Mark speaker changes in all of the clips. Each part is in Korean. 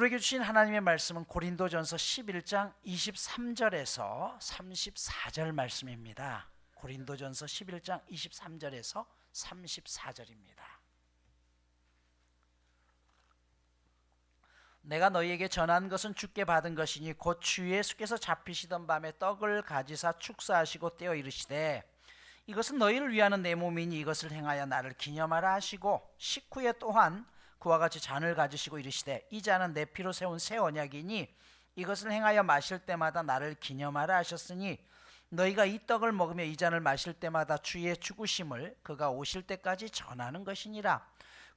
Speaker 1: 우리에게 주신 하나님의 말씀은 고린도전서 11장 23절에서 34절 말씀입니다. 고린도전서 11장 23절에서 34절입니다. 내가 너희에게 전한 것은 주께 받은 것이니 곧 주 예수께서 잡히시던 밤에 떡을 가지사 축사하시고 떼어 이르시되 이것은 너희를 위하는 내 몸이니 이것을 행하여 나를 기념하라 하시고 식후에 또한 그와 같이 잔을 가지시고 이르시되 이 잔은 내 피로 세운 새 언약이니 이것을 행하여 마실 때마다 나를 기념하라 하셨으니 너희가 이 떡을 먹으며 이 잔을 마실 때마다 주의 죽으심을 그가 오실 때까지 전하는 것이니라.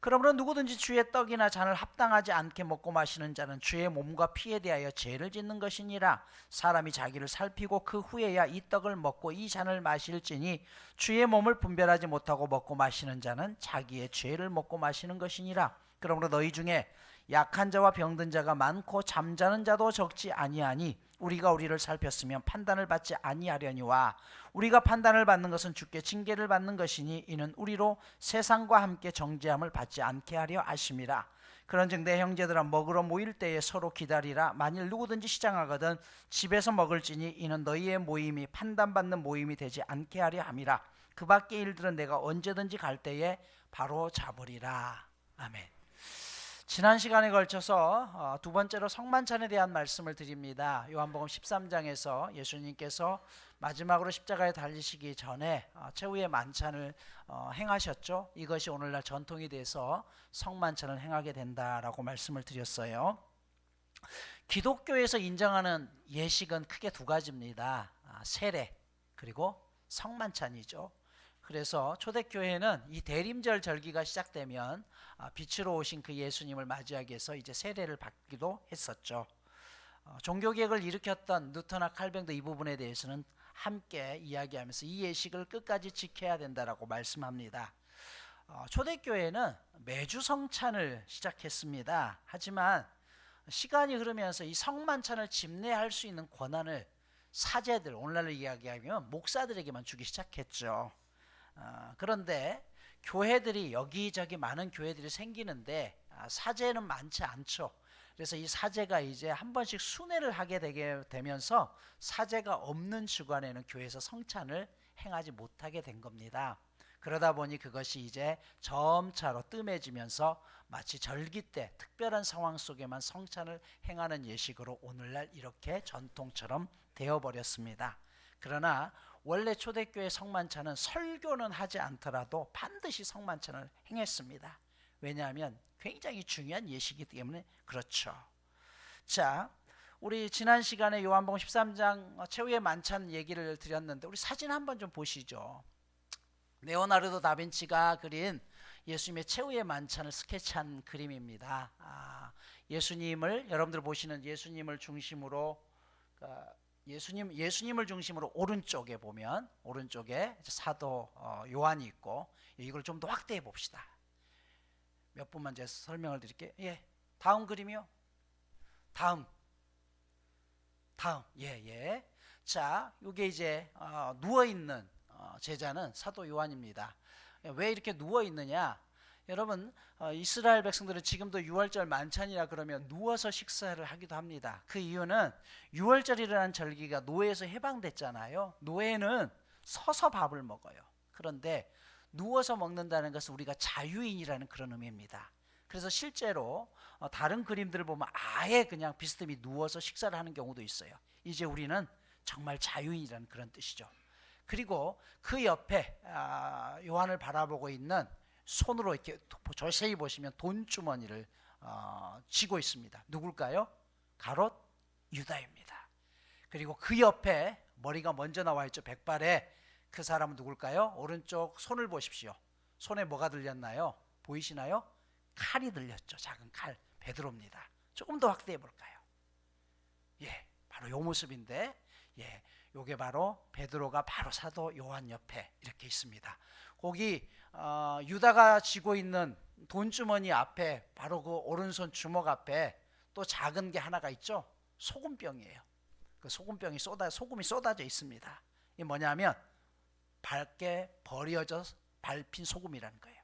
Speaker 1: 그러므로 누구든지 주의 떡이나 잔을 합당하지 않게 먹고 마시는 자는 주의 몸과 피에 대하여 죄를 짓는 것이니라. 사람이 자기를 살피고 그 후에야 이 떡을 먹고 이 잔을 마실지니 주의 몸을 분별하지 못하고 먹고 마시는 자는 자기의 죄를 먹고 마시는 것이니라. 그러므로 너희 중에 약한 자와 병든 자가 많고 잠자는 자도 적지 아니하니 우리가 우리를 살폈으면 판단을 받지 아니하려니와 우리가 판단을 받는 것은 주께 징계를 받는 것이니 이는 우리로 세상과 함께 정죄함을 받지 않게 하려 하심이라. 그런즉 내 형제들아 먹으러 모일 때에 서로 기다리라. 만일 누구든지 시장하거든 집에서 먹을지니 이는 너희의 모임이 판단받는 모임이 되지 않게 하려 함이라. 그 밖의 일들은 내가 언제든지 갈 때에 바로 잡으리라. 아멘. 지난 시간에 걸쳐서 두 번째로 성만찬에 대한 말씀을 드립니다. 요한복음 13장에서 예수님께서 마지막으로 십자가에 달리시기 전에 최후의 만찬을 행하셨죠. 이것이 오늘날 전통이 돼서 성만찬을 행하게 된다라고 말씀을 드렸어요. 기독교에서 인정하는 예식은 크게 두 가지입니다. 세례 그리고 성만찬이죠. 그래서 초대교회는 이 대림절 절기가 시작되면 빛으로 오신 그 예수님을 맞이하기 위해서 이제 세례를 받기도 했었죠. 종교개혁을 일으켰던 루터나 칼뱅도 이 부분에 대해서는 함께 이야기하면서 이 예식을 끝까지 지켜야 된다라고 말씀합니다. 초대교회는 매주 성찬을 시작했습니다. 하지만 시간이 흐르면서 이 성만찬을 집례할 수 있는 권한을 사제들, 오늘날로 이야기하면 목사들에게만 주기 시작했죠. 그런데 교회들이 여기저기 많은 교회들이 생기는데 사제는 많지 않죠. 그래서 이 사제가 이제 한 번씩 순회를 하게 되게 되면서 사제가 없는 주간에는 교회에서 성찬을 행하지 못하게 된 겁니다. 그러다 보니 그것이 이제 점차로 뜸해지면서 마치 절기 때 특별한 상황 속에만 성찬을 행하는 예식으로 오늘날 이렇게 전통처럼 되어버렸습니다. 그러나 원래 초대교회 성만찬은 설교는 하지 않더라도 반드시 성만찬을 행했습니다. 왜냐하면 굉장히 중요한 예식이기 때문에 그렇죠. 자, 우리 지난 시간에 요한복음 13장 최후의 만찬 얘기를 드렸는데 우리 사진 한번 좀 보시죠. 레오나르도 다빈치가 그린 예수님의 최후의 만찬을 스케치한 그림입니다. 예수님을 여러분들 보시는 예수님을 중심으로 예수님을 중심으로 오른쪽에 보면 오른쪽에 사도 요한이 있고 이걸 좀 더 확대해 봅시다. 몇 분만 제가 설명을 드릴게요. 예, 다음 그림이요. 다음. 예. 자, 이게 이제 누워 있는 제자는 사도 요한입니다. 왜 이렇게 누워 있느냐? 여러분 이스라엘 백성들은 지금도 6월절 만찬이라 그러면 누워서 식사를 하기도 합니다. 그 이유는 6월절이라는 절기가 노예에서 해방됐잖아요. 노예는 서서 밥을 먹어요. 그런데 누워서 먹는다는 것은 우리가 자유인이라는 그런 의미입니다. 그래서 실제로 다른 그림들을 보면 아예 그냥 비스듬히 누워서 식사를 하는 경우도 있어요. 이제 우리는 정말 자유인이라는 그런 뜻이죠. 그리고 그 옆에 요한을 바라보고 있는 손으로 이렇게 자세히 보시면 돈주머니를 쥐고 있습니다. 누굴까요? 가롯 유다입니다. 그리고 그 옆에 머리가 먼저 나와 있죠. 백발에 그 사람은 누굴까요? 오른쪽 손을 보십시오. 손에 뭐가 들렸나요? 보이시나요? 칼이 들렸죠. 작은 칼. 베드로입니다. 조금 더 확대해 볼까요? 예, 바로 요 모습인데 예, 요게 바로 베드로가 바로 사도 요한 옆에 이렇게 있습니다. 거기 유다가 쥐고 있는 돈주머니 앞에 바로 그 오른손 주먹 앞에 또 작은 게 하나가 있죠. 소금병이에요. 그 소금병이 소금이 쏟아져 있습니다. 이게 뭐냐면 밝게 버려져 밟힌 소금이라는 거예요.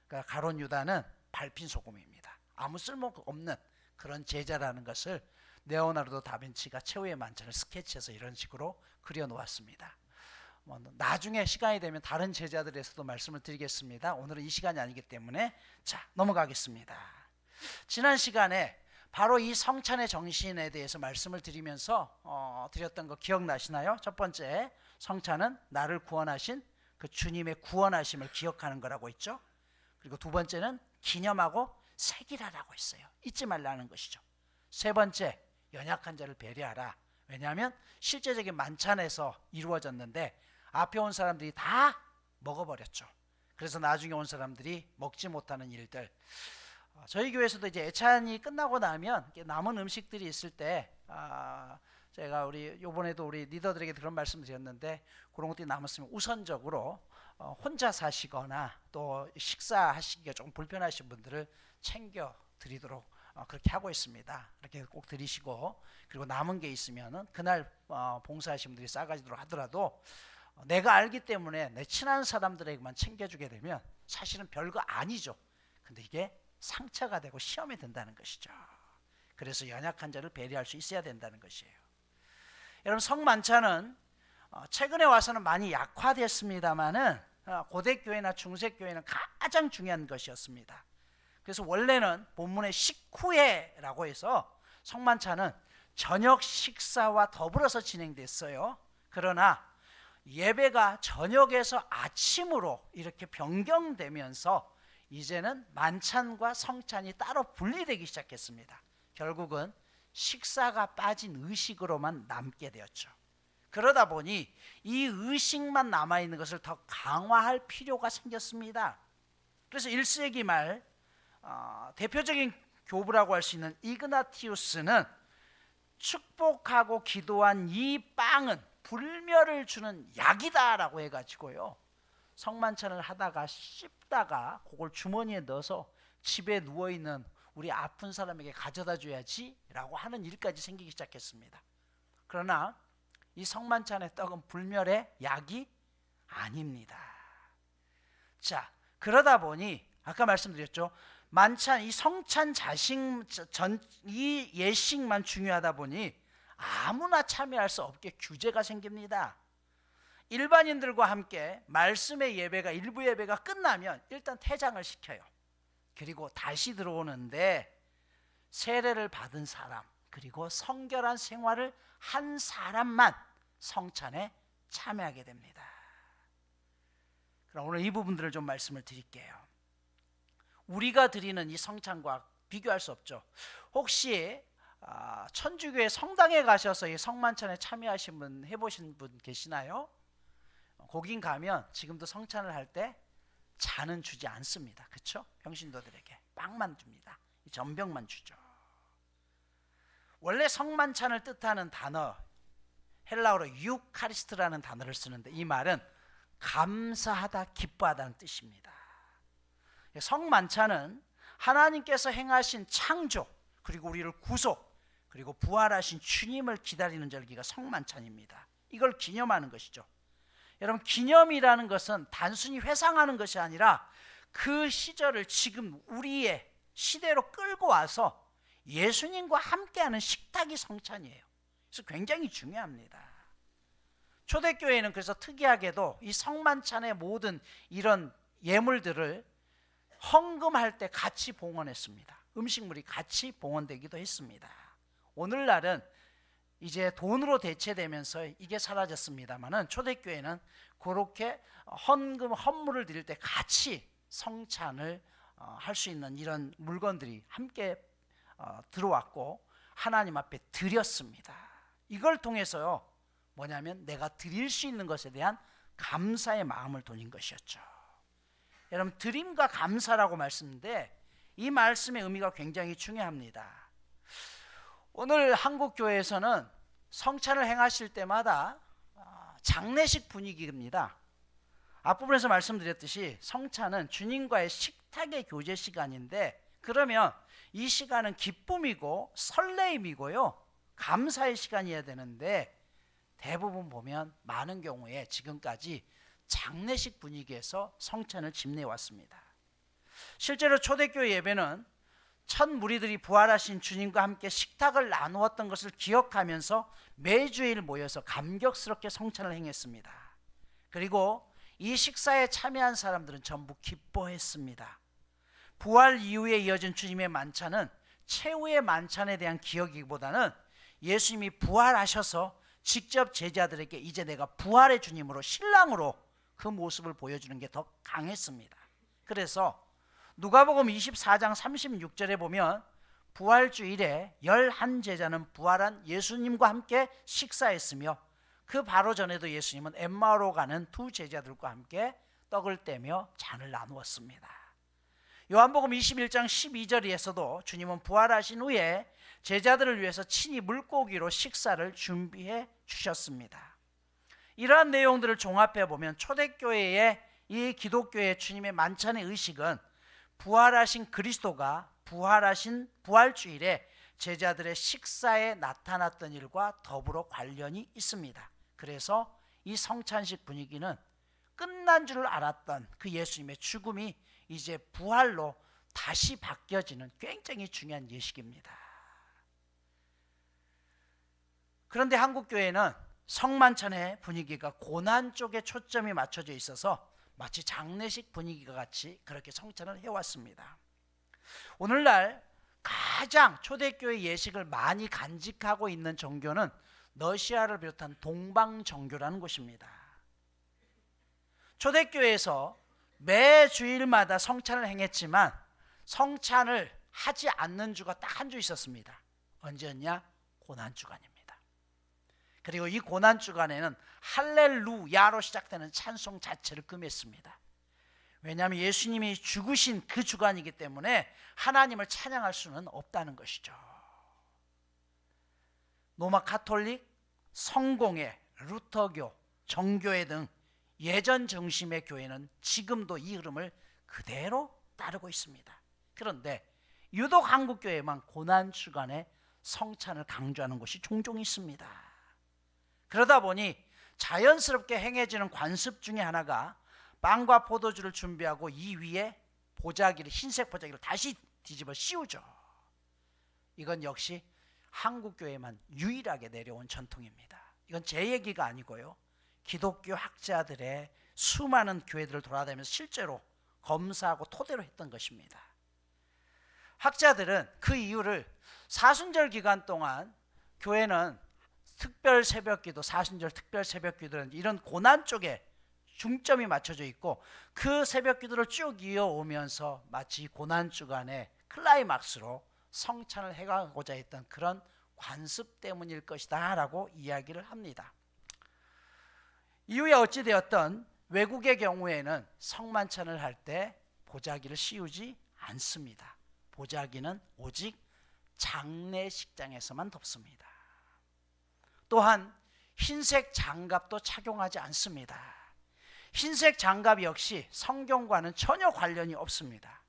Speaker 1: 그러니까 가롯 유다는 밟힌 소금입니다. 아무 쓸모 없는 그런 제자라는 것을 레오나르도 다빈치가 최후의 만찬을 스케치해서 이런 식으로 그려놓았습니다. 나중에 시간이 되면 다른 제자들에서도 말씀을 드리겠습니다. 오늘은 이 시간이 아니기 때문에 자, 넘어가겠습니다. 지난 시간에 바로 이 성찬의 정신에 대해서 말씀을 드리면서 드렸던 거 기억나시나요? 첫 번째, 성찬은 나를 구원하신 그 주님의 구원하심을 기억하는 거라고 했죠. 그리고 두 번째는 기념하고 새기라라고 했어요. 잊지 말라는 것이죠. 세 번째, 연약한 자를 배려하라. 왜냐하면 실제적인 만찬에서 이루어졌는데 앞에 온 사람들이 다 먹어버렸죠. 그래서 나중에 온 사람들이 먹지 못하는 일들. 저희 교회에서도 이제 예찬이 끝나고 나면 남은 음식들이 있을 때 제가 요번에도 우리 리더들에게 그런 말씀 드렸는데 그런 것들이 남았으면 우선적으로 혼자 사시거나 또 식사하시기가 조금 불편하신 분들을 챙겨 드리도록 그렇게 하고 있습니다. 이렇게 꼭 드리시고, 그리고 남은 게 있으면은 그날 봉사하신 분들이 싸가지도록 하더라도 내가 알기 때문에 내 친한 사람들에게만 챙겨주게 되면 사실은 별거 아니죠. 근데 이게 상처가 되고 시험이 된다는 것이죠. 그래서 연약한 자를 배려할 수 있어야 된다는 것이에요. 여러분, 성만찬은 최근에 와서는 많이 약화됐습니다만은 고대 교회나 중세 교회는 가장 중요한 것이었습니다. 그래서 원래는 본문의 식후회라고 해서 성만찬은 저녁 식사와 더불어서 진행됐어요. 그러나 예배가 저녁에서 아침으로 이렇게 변경되면서 이제는 만찬과 성찬이 따로 분리되기 시작했습니다. 결국은 식사가 빠진 의식으로만 남게 되었죠. 그러다 보니 이 의식만 남아있는 것을 더 강화할 필요가 생겼습니다. 그래서 1세기 말 대표적인 교부라고 할 수 있는 이그나티우스는 축복하고 기도한 이 빵은 불멸을 주는 약이다라고 해가지고요, 성만찬을 하다가 씹다가 그걸 주머니에 넣어서 집에 누워있는 우리 아픈 사람에게 가져다 줘야지 라고 하는 일까지 생기기 시작했습니다. 그러나 이 성만찬의 떡은 불멸의 약이 아닙니다. 자, 그러다 보니 아까 말씀드렸죠, 만찬, 이 성찬 이 예식만 중요하다 보니 아무나 참여할 수 없게 규제가 생깁니다. 일반인들과 함께 말씀의 예배가, 일부 예배가 끝나면 일단 퇴장을 시켜요. 그리고 다시 들어오는데 세례를 받은 사람, 그리고 성결한 생활을 한 사람만 성찬에 참여하게 됩니다. 그럼 오늘 이 부분들을 좀 말씀을 드릴게요. 우리가 드리는 이 성찬과 비교할 수 없죠. 혹시 천주교의 성당에 가셔서 이 성만찬에 참여하신 분, 해보신 분 계시나요? 거긴 가면 지금도 성찬을 할 때 잔은 주지 않습니다. 그렇죠? 평신도들에게 빵만 줍니다. 전병만 주죠. 원래 성만찬을 뜻하는 단어, 헬라어로 유카리스트라는 단어를 쓰는데 이 말은 감사하다, 기뻐하다는 뜻입니다. 성만찬은 하나님께서 행하신 창조, 그리고 우리를 구속, 그리고 부활하신 주님을 기다리는 절기가 성만찬입니다. 이걸 기념하는 것이죠. 여러분, 기념이라는 것은 단순히 회상하는 것이 아니라 그 시절을 지금 우리의 시대로 끌고 와서 예수님과 함께하는 식탁이 성찬이에요. 그래서 굉장히 중요합니다. 초대교회는 그래서 특이하게도 이 성만찬의 모든 이런 예물들을 헌금할 때 같이 봉헌했습니다. 음식물이 같이 봉헌되기도 했습니다. 오늘날은 이제 돈으로 대체되면서 이게 사라졌습니다만은 초대교회는 그렇게 헌물을 드릴 때 같이 성찬을 할 수 있는 이런 물건들이 함께 들어왔고 하나님 앞에 드렸습니다. 이걸 통해서요, 뭐냐면 내가 드릴 수 있는 것에 대한 감사의 마음을 돌린 것이었죠. 여러분, 드림과 감사라고 말씀인데 이 말씀의 의미가 굉장히 중요합니다. 오늘 한국 교회에서는 성찬을 행하실 때마다 장례식 분위기입니다. 앞부분에서 말씀드렸듯이 성찬은 주님과의 식탁의 교제 시간인데, 그러면 이 시간은 기쁨이고 설레임이고요, 감사의 시간이어야 되는데 대부분 보면 많은 경우에 지금까지 장례식 분위기에서 성찬을 집내왔습니다. 실제로 초대교회 예배는 첫 무리들이 부활하신 주님과 함께 식탁을 나누었던 것을 기억하면서 매주일 모여서 감격스럽게 성찬을 행했습니다. 그리고 이 식사에 참여한 사람들은 전부 기뻐했습니다. 부활 이후에 이어진 주님의 만찬은 최후의 만찬에 대한 기억이기보다는 예수님이 부활하셔서 직접 제자들에게 이제 내가 부활의 주님으로 신랑으로 그 모습을 보여주는 게 더 강했습니다. 그래서 누가복음 24장 36절에 보면 부활주일에 11제자는 부활한 예수님과 함께 식사했으며 그 바로 전에도 예수님은 엠마오로 가는 두 제자들과 함께 떡을 떼며 잔을 나누었습니다. 요한복음 21장 12절에서도 주님은 부활하신 후에 제자들을 위해서 친히 물고기로 식사를 준비해 주셨습니다. 이러한 내용들을 종합해 보면 초대교회의 이 기독교의 주님의 만찬의 의식은 부활하신 그리스도가 부활하신 부활주일에 제자들의 식사에 나타났던 일과 더불어 관련이 있습니다. 그래서 이 성찬식 분위기는 끝난 줄 알았던 그 예수님의 죽음이 이제 부활로 다시 바뀌어지는 굉장히 중요한 예식입니다. 그런데 한국교회는 성만찬의 분위기가 고난 쪽에 초점이 맞춰져 있어서 마치 장례식 분위기가 같이 그렇게 성찬을 해왔습니다. 오늘날 가장 초대교회 예식을 많이 간직하고 있는 종교는 러시아를 비롯한 동방종교라는 곳입니다. 초대교회에서 매 주일마다 성찬을 행했지만 성찬을 하지 않는 주가 딱 한 주 있었습니다. 언제였냐? 고난주간입니다. 그리고 이 고난주간에는 할렐루야로 시작되는 찬송 자체를 금했습니다. 왜냐하면 예수님이 죽으신 그 주간이기 때문에 하나님을 찬양할 수는 없다는 것이죠. 로마 가톨릭, 성공회, 루터교, 정교회 등 예전 정심의 교회는 지금도 이 흐름을 그대로 따르고 있습니다. 그런데 유독 한국교회만 고난주간에 성찬을 강조하는 것이 종종 있습니다. 그러다 보니 자연스럽게 행해지는 관습 중에 하나가 빵과 포도주를 준비하고 이 위에 보자기를, 흰색 보자기를 다시 뒤집어 씌우죠. 이건 역시 한국교회만 유일하게 내려온 전통입니다. 이건 제 얘기가 아니고요, 기독교 학자들의 수많은 교회들을 돌아다니면서 실제로 검사하고 토대로 했던 것입니다. 학자들은 그 이유를 사순절 기간 동안 교회는 특별 새벽기도, 사순절 특별 새벽기도는 이런 고난 쪽에 중점이 맞춰져 있고 그 새벽기도를 쭉 이어오면서 마치 고난주간의 클라이막스로 성찬을 해가고자 했던 그런 관습 때문일 것이다 라고 이야기를 합니다. 이후에 어찌되었든 외국의 경우에는 성만찬을 할 때 보자기를 씌우지 않습니다. 보자기는 오직 장례식장에서만 덮습니다. 또한 흰색 장갑도 착용하지 않습니다. 흰색 장갑 역시 성경과는 전혀 관련이 없습니다.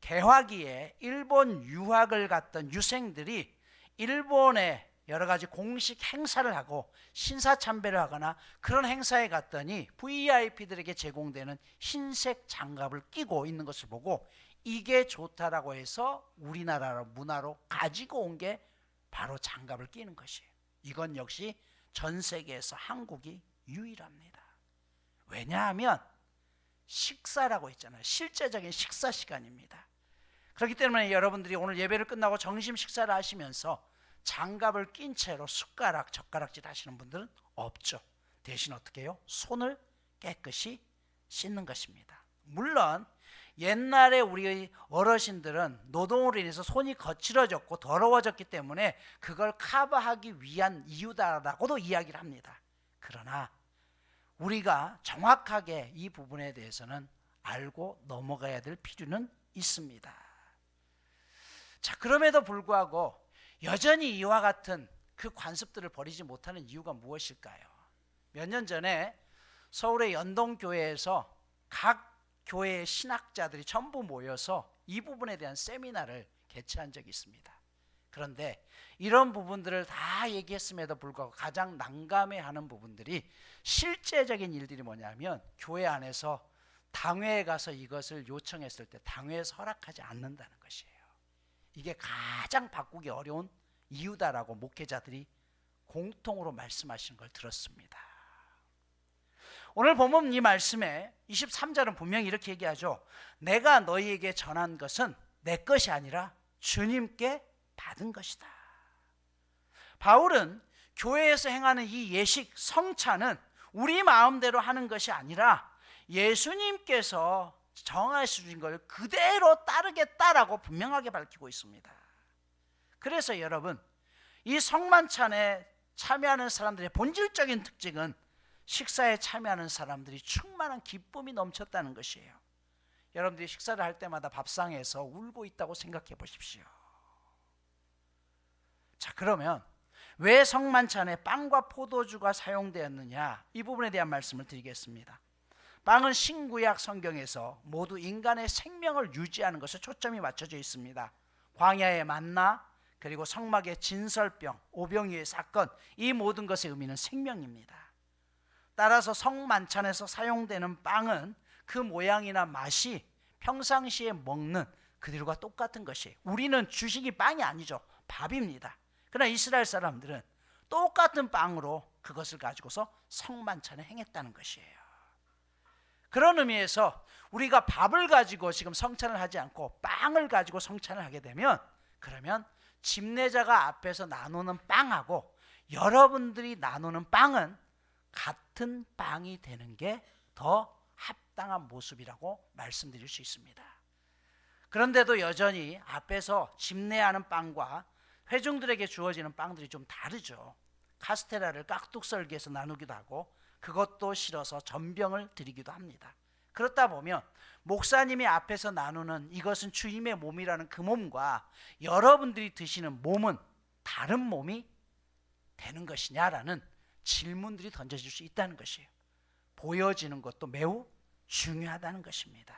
Speaker 1: 개화기에 일본 유학을 갔던 유생들이 일본에 여러 가지 공식 행사를 하고 신사참배를 하거나 그런 행사에 갔더니 VIP들에게 제공되는 흰색 장갑을 끼고 있는 것을 보고 이게 좋다라고 해서 우리나라 문화로 가지고 온 게 바로 장갑을 끼는 것이에요. 이건 역시 전 세계에서 한국이 유일합니다. 왜냐하면 식사라고 했잖아요. 실제적인 식사 시간입니다. 그렇기 때문에 여러분들이 오늘 예배를 끝나고 점심 식사를 하시면서 장갑을 낀 채로 숟가락, 젓가락질 하시는 분들은 없죠. 대신 어떻게 해요? 손을 깨끗이 씻는 것입니다. 물론 옛날에 우리 어르신들은 노동으로 인해서 손이 거칠어졌고 더러워졌기 때문에 그걸 커버하기 위한 이유다라고도 이야기를 합니다. 그러나 우리가 정확하게 이 부분에 대해서는 알고 넘어가야 될 필요는 있습니다. 자, 그럼에도 불구하고 여전히 이와 같은 그 관습들을 버리지 못하는 이유가 무엇일까요? 몇 년 전에 서울의 연동교회에서 각 교회의 신학자들이 전부 모여서 이 부분에 대한 세미나를 개최한 적이 있습니다. 그런데 이런 부분들을 다 얘기했음에도 불구하고 가장 난감해하는 부분들이 실제적인 일들이 뭐냐면 교회 안에서 당회에 가서 이것을 요청했을 때 당회에서 허락하지 않는다는 것이에요. 이게 가장 바꾸기 어려운 이유다라고 목회자들이 공통으로 말씀하시는 걸 들었습니다. 오늘 본문 이 말씀에 23절은 분명히 이렇게 얘기하죠. 내가 너희에게 전한 것은 내 것이 아니라 주님께 받은 것이다. 바울은 교회에서 행하는 이 예식 성찬은 우리 마음대로 하는 것이 아니라 예수님께서 정하신 걸 그대로 따르겠다라고 분명하게 밝히고 있습니다. 그래서 여러분, 이 성만찬에 참여하는 사람들의 본질적인 특징은 식사에 참여하는 사람들이 충만한 기쁨이 넘쳤다는 것이에요. 여러분들이 식사를 할 때마다 밥상에서 울고 있다고 생각해 보십시오. 자, 그러면 왜 성만찬에 빵과 포도주가 사용되었느냐, 이 부분에 대한 말씀을 드리겠습니다. 빵은 신구약 성경에서 모두 인간의 생명을 유지하는 것에 초점이 맞춰져 있습니다. 광야의 만나, 그리고 성막의 진설병, 오병이의 사건, 이 모든 것의 의미는 생명입니다. 따라서 성만찬에서 사용되는 빵은 그 모양이나 맛이 평상시에 먹는 그들과 똑같은 것이에요. 우리는 주식이 빵이 아니죠. 밥입니다. 그러나 이스라엘 사람들은 똑같은 빵으로 그것을 가지고서 성만찬에 행했다는 것이에요. 그런 의미에서 우리가 밥을 가지고 지금 성찬을 하지 않고 빵을 가지고 성찬을 하게 되면, 그러면 집례자가 앞에서 나누는 빵하고 여러분들이 나누는 빵은 같은 빵이 되는 게 더 합당한 모습이라고 말씀드릴 수 있습니다. 그런데도 여전히 앞에서 집례하는 빵과 회중들에게 주어지는 빵들이 좀 다르죠. 카스테라를 깍둑 썰기해서 나누기도 하고 그것도 실어서 전병을 드리기도 합니다. 그렇다 보면 목사님이 앞에서 나누는 이것은 주님의 몸이라는 그 몸과 여러분들이 드시는 몸은 다른 몸이 되는 것이냐라는 질문들이 던져질 수 있다는 것이에요. 보여지는 것도 매우 중요하다는 것입니다.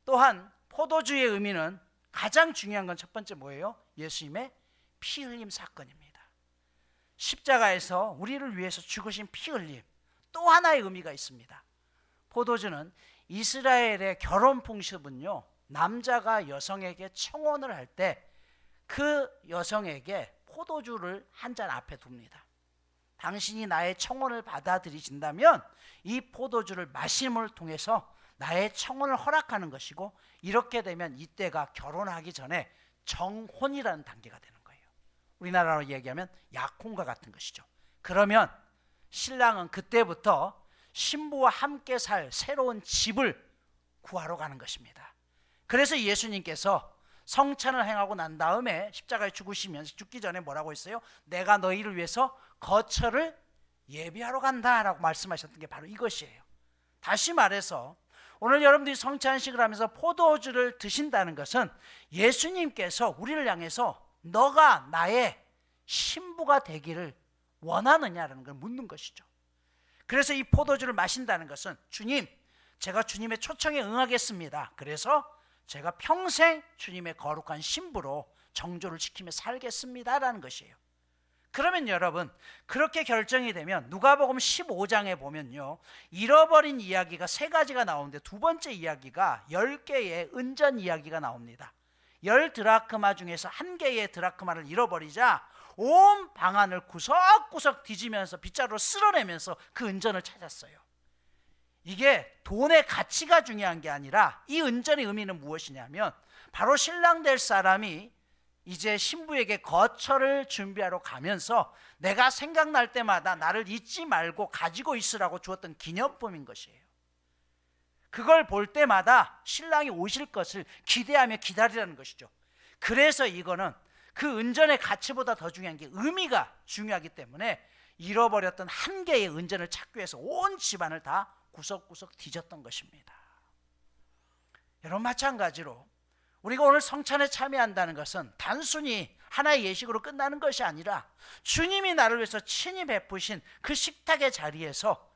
Speaker 1: 또한 포도주의 의미는 가장 중요한 건 첫 번째 뭐예요? 예수님의 피 흘림 사건입니다. 십자가에서 우리를 위해서 죽으신 피 흘림, 또 하나의 의미가 있습니다. 포도주는 이스라엘의 결혼 풍습은요, 남자가 여성에게 청혼을 할 때 그 여성에게 포도주를 한 잔 앞에 둡니다. 당신이 나의 청혼을 받아들이신다면 이 포도주를 마심을 통해서 나의 청혼을 허락하는 것이고, 이렇게 되면 이때가 결혼하기 전에 정혼이라는 단계가 되는 거예요. 우리나라로 얘기하면 약혼과 같은 것이죠. 그러면 신랑은 그때부터 신부와 함께 살 새로운 집을 구하러 가는 것입니다. 그래서 예수님께서 성찬을 행하고 난 다음에 십자가에 죽으시면서 죽기 전에 뭐라고 했어요? 내가 너희를 위해서 거처를 예비하러 간다라고 말씀하셨던 게 바로 이것이에요. 다시 말해서 오늘 여러분들이 성찬식을 하면서 포도주를 드신다는 것은 예수님께서 우리를 향해서 너가 나의 신부가 되기를 원하느냐라는 걸 묻는 것이죠. 그래서 이 포도주를 마신다는 것은 주님, 제가 주님의 초청에 응하겠습니다. 그래서 제가 평생 주님의 거룩한 신부로 정조를 지키며 살겠습니다라는 것이에요. 그러면 여러분, 그렇게 결정이 되면 누가복음 15장에 보면요, 잃어버린 이야기가 세 가지가 나오는데 두 번째 이야기가 10개의 은전 이야기가 나옵니다. 10드라크마 중에서 한 개의 드라크마를 잃어버리자 온 방안을 구석구석 뒤지면서 빗자루로 쓸어내면서 그 은전을 찾았어요. 이게 돈의 가치가 중요한 게 아니라 이 은전의 의미는 무엇이냐면, 바로 신랑 될 사람이 이제 신부에게 거처를 준비하러 가면서 내가 생각날 때마다 나를 잊지 말고 가지고 있으라고 주었던 기념품인 것이에요. 그걸 볼 때마다 신랑이 오실 것을 기대하며 기다리라는 것이죠. 그래서 이거는 그 은전의 가치보다 더 중요한 게 의미가 중요하기 때문에 잃어버렸던 한 개의 은전을 찾기 위해서 온 집안을 다 구석구석 뒤졌던 것입니다. 여러분, 마찬가지로 우리가 오늘 성찬에 참여한다는 것은 단순히 하나의 예식으로 끝나는 것이 아니라 주님이 나를 위해서 친히 베푸신 그 식탁의 자리에서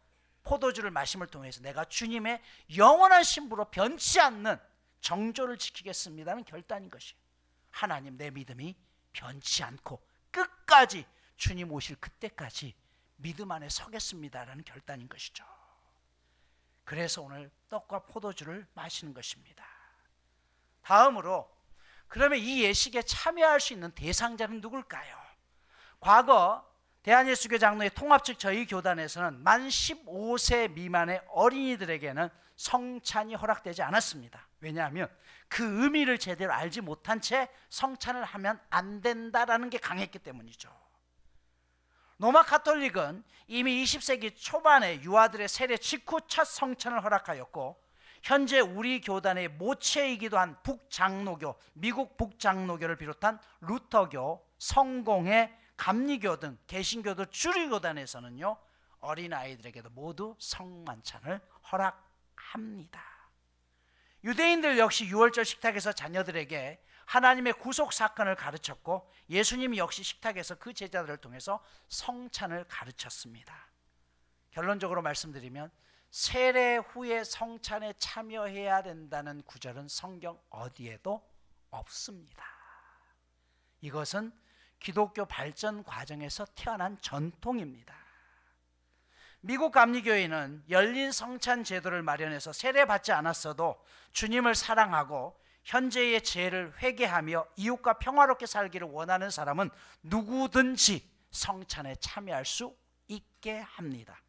Speaker 1: 포도주를 마심을 통해서 내가 주님의 영원한 신부로 변치 않는 정조를 지키겠습니다는 결단인 것이에요. 하나님, 내 믿음이 변치 않고 끝까지 주님 오실 그때까지 믿음 안에 서겠습니다라는 결단인 것이죠. 그래서 오늘 떡과 포도주를 마시는 것입니다. 다음으로 그러면 이 예식에 참여할 수 있는 대상자는 누굴까요? 과거 대한예수교 장로회 통합 측 저희 교단에서는 만 15세 미만의 어린이들에게는 성찬이 허락되지 않았습니다. 왜냐하면 그 의미를 제대로 알지 못한 채 성찬을 하면 안 된다라는 게 강했기 때문이죠. 로마 카톨릭은 이미 20세기 초반에 유아들의 세례 직후 첫 성찬을 허락하였고, 현재 우리 교단의 모체이기도 한 북장로교, 미국 북장로교를 비롯한 루터교, 성공회, 감리교 등 개신교도 주류교단에서는요, 어린아이들에게도 모두 성만찬을 허락합니다. 유대인들 역시 유월절 식탁에서 자녀들에게 하나님의 구속 사건을 가르쳤고, 예수님 역시 식탁에서 그 제자들을 통해서 성찬을 가르쳤습니다. 결론적으로 말씀드리면 세례 후에 성찬에 참여해야 된다는 구절은 성경 어디에도 없습니다. 이것은 기독교 발전 과정에서 태어난 전통입니다. 미국 감리교회는 열린 성찬 제도를 마련해서 세례받지 않았어도 주님을 사랑하고 현재의 죄를 회개하며 이웃과 평화롭게 살기를 원하는 사람은 누구든지 성찬에 참여할 수 있게 합니다.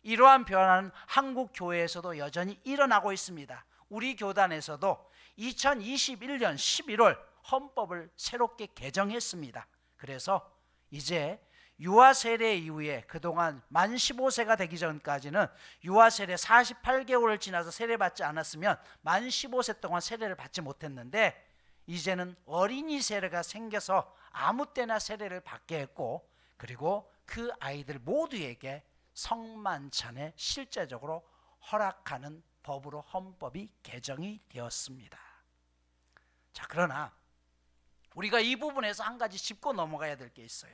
Speaker 1: 이러한 변화는 한국 교회에서도 여전히 일어나고 있습니다. 우리 교단에서도 2021년 11월 헌법을 새롭게 개정했습니다. 그래서 이제 유아 세례 이후에 그동안 만 15세가 되기 전까지는 유아 세례 48개월을 지나서 세례받지 않았으면 만 15세 동안 세례를 받지 못했는데, 이제는 어린이 세례가 생겨서 아무 때나 세례를 받게 했고, 그리고 그 아이들 모두에게 성만찬에 실제적으로 허락하는 법으로 헌법이 개정이 되었습니다. 자, 그러나 우리가 이 부분에서 한 가지 짚고 넘어가야 될 게 있어요.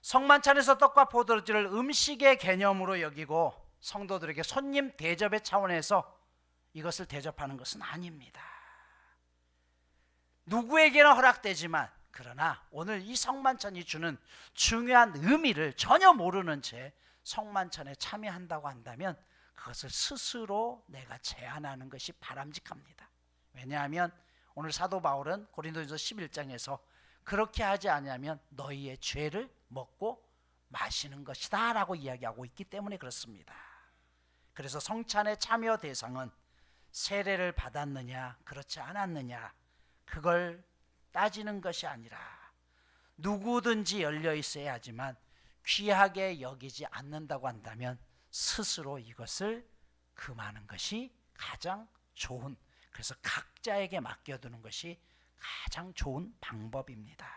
Speaker 1: 성만찬에서 떡과 포도주를 음식의 개념으로 여기고 성도들에게 손님 대접의 차원에서 이것을 대접하는 것은 아닙니다. 누구에게나 허락되지만, 그러나 오늘 이 성만찬이 주는 중요한 의미를 전혀 모르는 채 성만찬에 참여한다고 한다면 그것을 스스로 내가 제한하는 것이 바람직합니다. 왜냐하면 오늘 사도 바울은 고린도전서 11장에서 그렇게 하지 않으면 너희의 죄를 먹고 마시는 것이다 라고 이야기하고 있기 때문에 그렇습니다. 그래서 성찬의 참여 대상은 세례를 받았느냐 그렇지 않았느냐 그걸 따지는 것이 아니라 누구든지 열려 있어야 하지만 귀하게 여기지 않는다고 한다면 스스로 이것을 금하는 것이 가장 좋은, 그래서 각자에게 맡겨두는 것이 가장 좋은 방법입니다.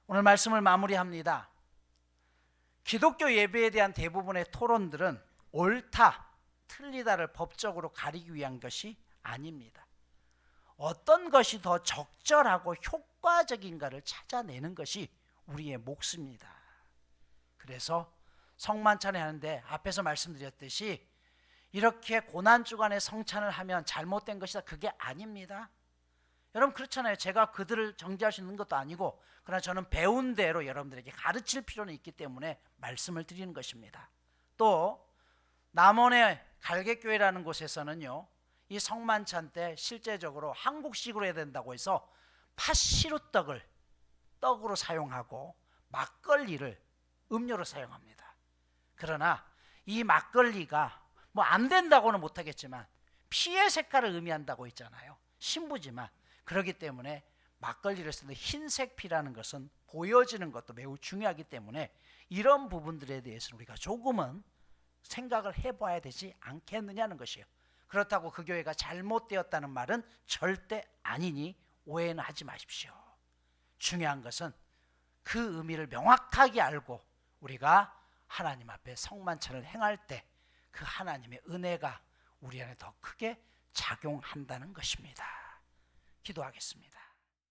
Speaker 1: 오늘 말씀을 마무리합니다. 기독교 예배에 대한 대부분의 토론들은 옳다, 틀리다를 법적으로 가리기 위한 것이 아닙니다. 어떤 것이 더 적절하고 효과적인가를 찾아내는 것이 우리의 몫입니다. 그래서 성만찬을 하는데 앞에서 말씀드렸듯이 이렇게 고난주간에 성찬을 하면 잘못된 것이다, 그게 아닙니다. 여러분 그렇잖아요. 제가 그들을 정죄할 수 있는 것도 아니고, 그러나 저는 배운 대로 여러분들에게 가르칠 필요는 있기 때문에 말씀을 드리는 것입니다. 또 남원의 갈개교회라는 곳에서는요, 이 성만찬 때 실제적으로 한국식으로 해야 된다고 해서 팥시루떡을 떡으로 사용하고 막걸리를 음료로 사용합니다. 그러나 이 막걸리가 뭐 안 된다고는 못하겠지만 피의 색깔을 의미한다고 했잖아요. 신부지만 그렇기 때문에 막걸리를 쓰는 흰색 피라는 것은 보여지는 것도 매우 중요하기 때문에 이런 부분들에 대해서는 우리가 조금은 생각을 해봐야 되지 않겠느냐는 것이에요. 그렇다고 그 교회가 잘못되었다는 말은 절대 아니니 오해는 하지 마십시오. 중요한 것은 그 의미를 명확하게 알고 우리가 하나님 앞에 성만찬을 행할 때 그 하나님의 은혜가 우리 안에 더 크게 작용한다는 것입니다. 기도하겠습니다.